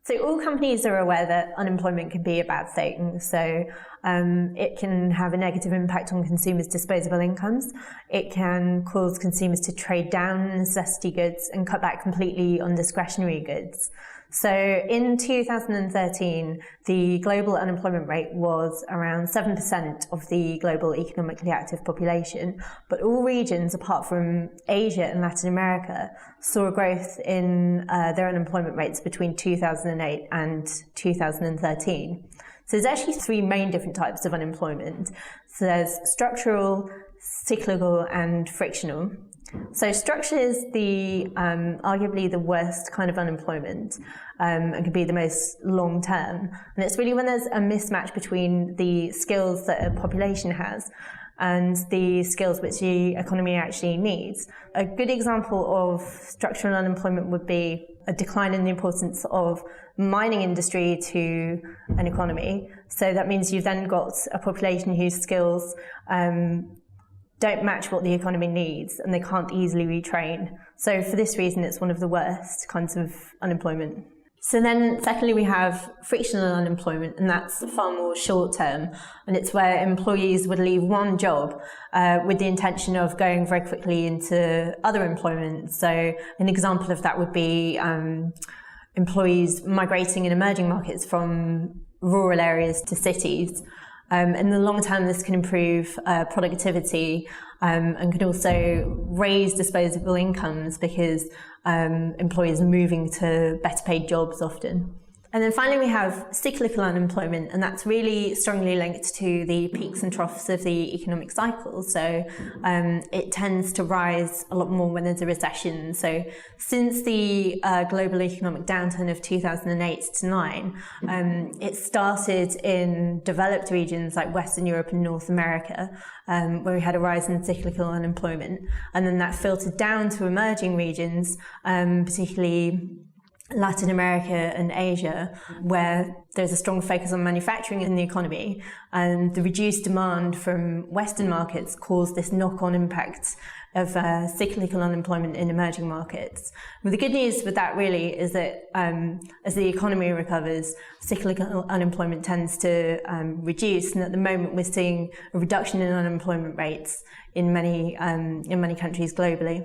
So all companies are aware that unemployment can be a bad thing. So it can have a negative impact on consumers' disposable incomes. It can cause consumers to trade down necessity goods and cut back completely on discretionary goods. So in 2013, the global unemployment rate was around 7% of the global economically active population, but all regions apart from Asia and Latin America saw a growth in their unemployment rates between 2008 and 2013. So there's actually three main different types of unemployment. So there's structural, cyclical, and frictional. So structure is the arguably the worst kind of unemployment and can be the most long term. And it's really when there's a mismatch between the skills that a population has and the skills which the economy actually needs. A good example of structural unemployment would be a decline in the importance of mining industry to an economy. So that means you've then got a population whose skills don't match what the economy needs and they can't easily retrain. So for this reason, it's one of the worst kinds of unemployment. So then secondly, we have frictional unemployment, and that's far more short term. And it's where employees would leave one job with the intention of going very quickly into other employment. So an example of that would be employees migrating in emerging markets from rural areas to cities. In the long term, this can improve productivity and can also raise disposable incomes because employers are moving to better paid jobs often. And then finally, we have cyclical unemployment, and that's really strongly linked to the peaks and troughs of the economic cycle. So it tends to rise a lot more when there's a recession. So since the global economic downturn of 2008 to 9, it started in developed regions like Western Europe and North America, where we had a rise in cyclical unemployment. And then that filtered down to emerging regions, particularly Latin America and Asia, where there's a strong focus on manufacturing in the economy, and the reduced demand from Western markets caused this knock-on impact of cyclical unemployment in emerging markets. Well, the good news with that really is that as the economy recovers, cyclical unemployment tends to reduce, and at the moment we're seeing a reduction in unemployment rates in many countries globally.